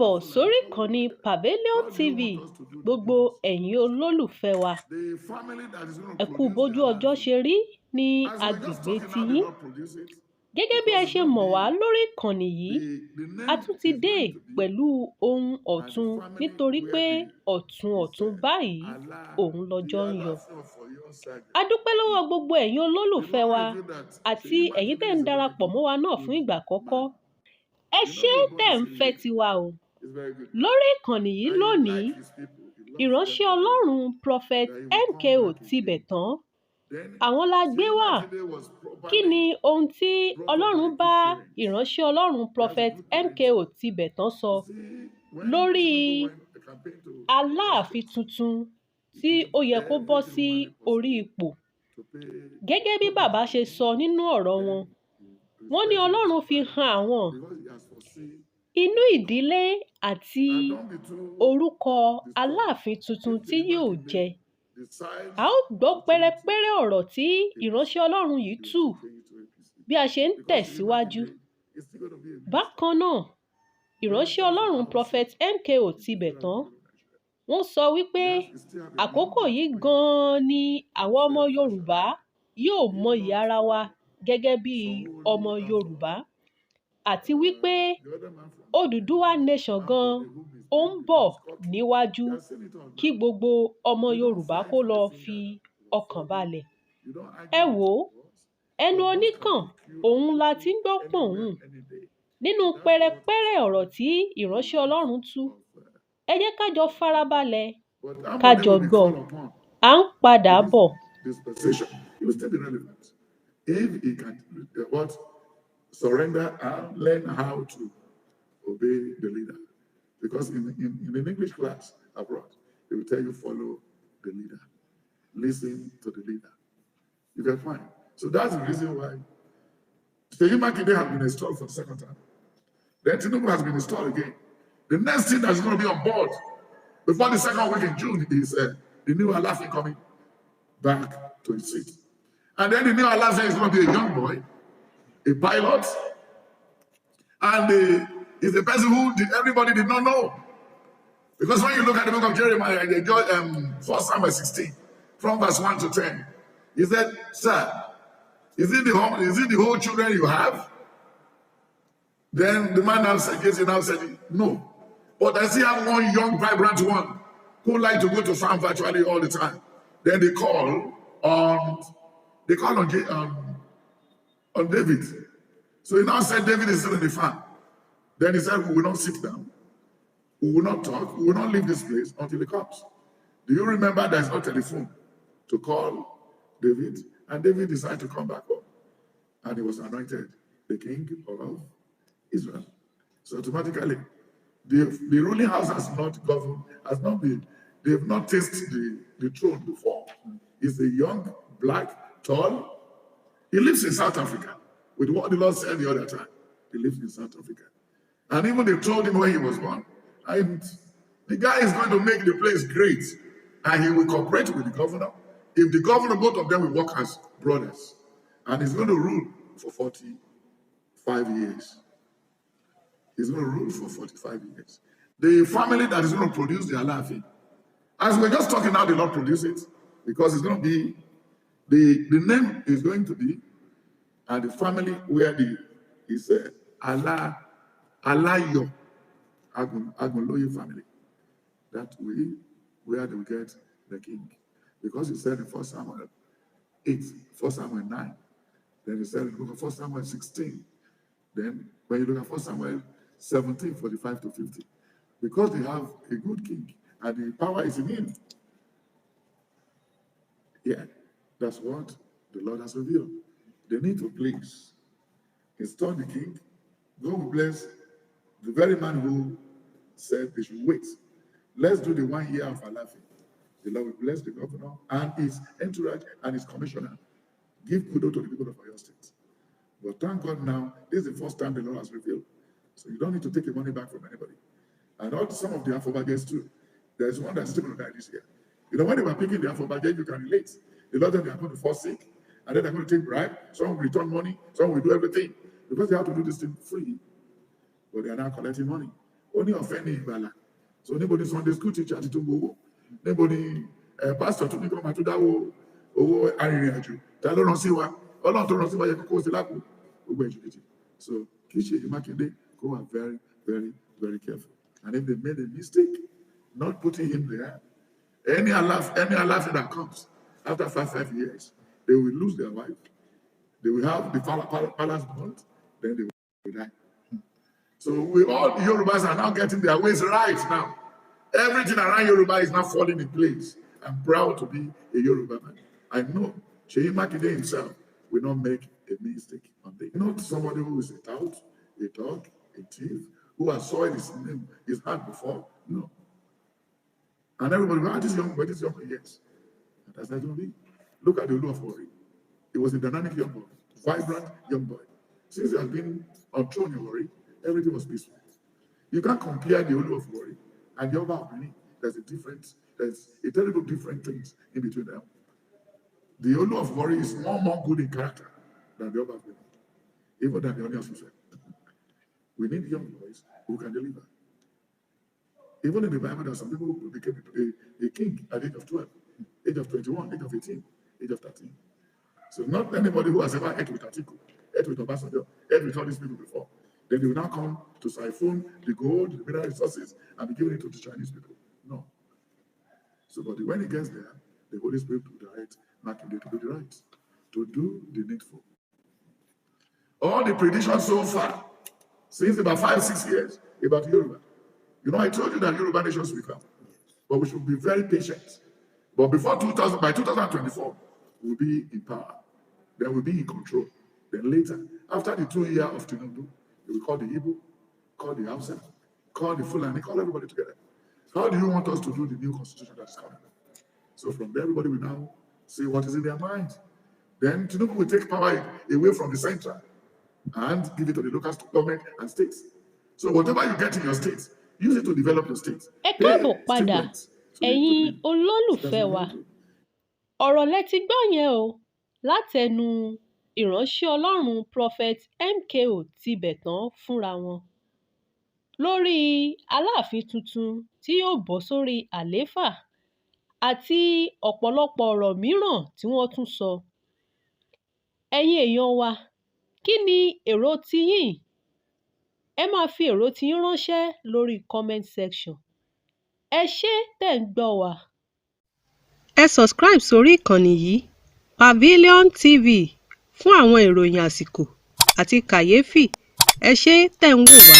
káàbọ̀ sórí ìkànnì Pavilion TV gbogbo ẹ̀yin olólùfẹ́ wa. Ẹ kú bójú ọjọ́ ṣe rí ní agbègbè tiyín. Gẹ́gẹ́ bí ẹ ṣe mọ̀ wá lórí ìkànnì yìí, a tún ti dé pẹ̀lú ohun ọ̀tun nítorí pé ọ̀tun báyìí òun lọ́jọ́ ń yọ. A dúpẹ́ lọ́wọ́ gbogbo ẹ̀yin olólùfẹ́ wa àti ẹ̀yin tẹ́ ń darapọ̀ mọ́ wa náà fún ìgbà àkọ́kọ́. Ẹ ṣé tẹ́ ń fẹ́ tiwa o. Lórí ìkànnì yìí lónìí, ìránṣẹ́ Ọlọ́run Prophet MKO Tibetan, àwọn la gbé wá. Kí ni ohun tí Ọlọ́run bá ìránṣẹ́ Ọlọ́run Prophet MKO Tibetan sọ lórí Aláàfin tuntun tí ó yẹ kó bọ́ sí orí ipò? Gẹ́gẹ́ bí bàbá ṣe sọ nínú ọ̀rọ̀ wọn, wọ́n ní Ọlọ́run fi hàn àwọn inú ìdílé àti orúkọ Aláàfin tuntun tí yóò jẹ. A ó gbọ́ pẹ́rẹ́pẹ́rẹ́ ọ̀rọ̀ tí ìránṣẹ́ Ọlọ́run yìí tú bí a ṣe ń tẹ̀síwájú. Bákan náà, ìránṣẹ́ Ọlọ́run Prophet MKO Tibetan, wọ́n sọ wípé àkókò yìí gan-an ni àwọn ọmọ Yorùbá yóò mọyì ara wa gẹ́gẹ́ bí ọmọ Yorùbá, àti wípé Odùduwà Nation gan ó ń bọ̀ níwájú kí gbogbo ọmọ Yorùbá kó lọ fi ọkàn balẹ̀. Ẹ wò ó, ẹnu oníkàn òun la ti ń gbọ́ pọ̀hùn. Nínú pẹ́rẹ́pẹ́rẹ́ ọ̀rọ̀ tí ìránṣẹ́ Ọlọ́run tú, ẹ jẹ́ ká jọ farabalẹ̀ ká jọ gbọ́. À ń padà bọ̀. If he can surrender and learn how to obey the leader. Because in an English class abroad, they will tell you follow the leader. Listen to the leader. You can find. So that's the reason why Makinde has been installed for the second time. Then Tinubu has been installed again. The next thing that's going to be on board before the second week in June is the new Alafin coming back to his seat. And then the new Alafin is going to be a young boy, a pilot, and he's a person who everybody did not know. Because when you look at the book of Jeremiah, 1 Samuel 16, from verse 1 to 10, he said, "Sir, is it the whole children you have?" Then the man now said, "No. But I still have one young, vibrant one who like to go to farm virtually all the time." Then they call on David. So he now said David is still in the farm. Then he said, "We will not sit down. We will not talk. We will not leave this place until he comes." Do you remember there's no telephone to call David? And David decided to come back home. And he was anointed the king of Israel. So automatically, the ruling house has not been, they have not tasted the throne before. He's a young, black, tall. He lives in South Africa. With what the Lord said the other time. He lives in South Africa. And even they told him where he was born. And the guy is going to make the place great. And he will cooperate with the governor. If the governor, both of them will work as brothers. And he's going to rule for 45 years. He's going to rule for 45 years. The family that is going to produce the Alafin, as we're just talking now, the Lord produce it. Because it's going to be, the name is going to be, and the family where is Alayo, Agoloye family. That where they will get the king. Because he said in 1 Samuel 8, 1 Samuel 9. Then he said in the book of 1 Samuel 16. Then when you look at 1 Samuel 17, 45 to 50. Because they have a good king and the power is in him. Yeah, that's what the Lord has revealed. They need to please install the king. God will bless the very man who said they should wait. Let's do the 1 year of Alafin. The Lord will bless the governor and his entourage and his commissioner. Give kudos to the people of Oyo State. But thank God now, this is the first time the Lord has revealed. So you don't need to take the money back from anybody. And also some of the Afobagets too. There's one that's still going to die this year. You know, when they were picking the Afobagets, you can relate. The Lord said they are going to fall sick, and then they're going to take bribe. Some will return money, some will do everything. Because they have to do this thing free. But they are now collecting money. Only offending ìgbàlà. So anybody Sunday school teacher ti tó gbowó. Anybody pastor tó ní kọ́ máa tó dáwó owó arìnrìn-àjò. Ta ló rán sí wa? Ọlọ́run tó rán sí wa yẹ kókó sí lápò. Gbogbo ẹ̀jù So kì í ṣe Makinde, go are very, very, very careful. And if they made a mistake, not putting him there, any Alafin that comes after 5 years, they will lose their wife. They will have the palace burnt, then they will die. So we all the Yorubas are now getting their ways right now. Everything around Yoruba is now falling in place. I'm proud to be a Yoruba man. I know Makinde himself will not make a mistake on this. Not somebody who is a tout, a dog, a thief, who has soiled his hand before. No. And everybody, this young boy, yes. And that's not going to be. Look at the Olu of Warri. He was a dynamic young boy, vibrant young boy. Since he has been on throne in Warri, everything was peaceful. You can't compare the Olu of Warri and the Oba of Benin. There's a terrible different things in between them. The Olu of Warri is more good in character than the Oba of Benin, even than the Oni of Ife. We need young boys who can deliver. Even in the Bible, there are some people who became a king at the age of 12, age of 21, age of 18, age of 13. So not anybody who has ever ate with Atiku, ate with Obasanjo, ate with all these people before. Then they will now come to siphon the gold, the mineral resources, and be giving it to the Chinese people. No. So, but when he gets there, the Holy Spirit will direct Makinde to do the right, to do the needful. All the predictions so far, since about 5-6 years, about Yoruba. I told you that Yoruba nations will come, but we should be very patient. But by 2024, we'll be in power. Then we'll be in control. Then later, after the 2 years of Tinubu, we will call the Igbo, call the Hausa, call the Fulani, call everybody together. How do you want us to do the new constitution that is coming? So from there, everybody will now see what is in their mind. Then Tinubu will take power away from the center and give it to the local government and states. So whatever you get in your states, use it to develop your state. Ẹ káàbọ̀ padà, ẹ̀yin olólùfẹ́ wa. Ọ̀rọ̀ lẹ ti gbọ́ yẹn o, látẹnu ìránṣẹ́ Ọlọ́run Prophet MKO Tibetan fúnra wọn. Lórí Aláàfin tuntun tí yóò bọ́ sórí àlééfà àti ọ̀pọ̀lọpọ̀ ọ̀rọ̀ mìíràn tí wọ́n tún sọ. Ẹ̀yin èèyàn wa, kí ni èrò tiyín? Ẹ máa fi èrò tiyín ránṣẹ́ lórí comment section. Ẹ ṣé tẹ̀ ń gbọ́ wa. Ẹ subscribe sórí ìkànnì yìí, Pavilion TV, fún àwọn ìròyìn àsìkò àti kàyéfì. Ẹ ṣé tẹ̀ ń wò wá.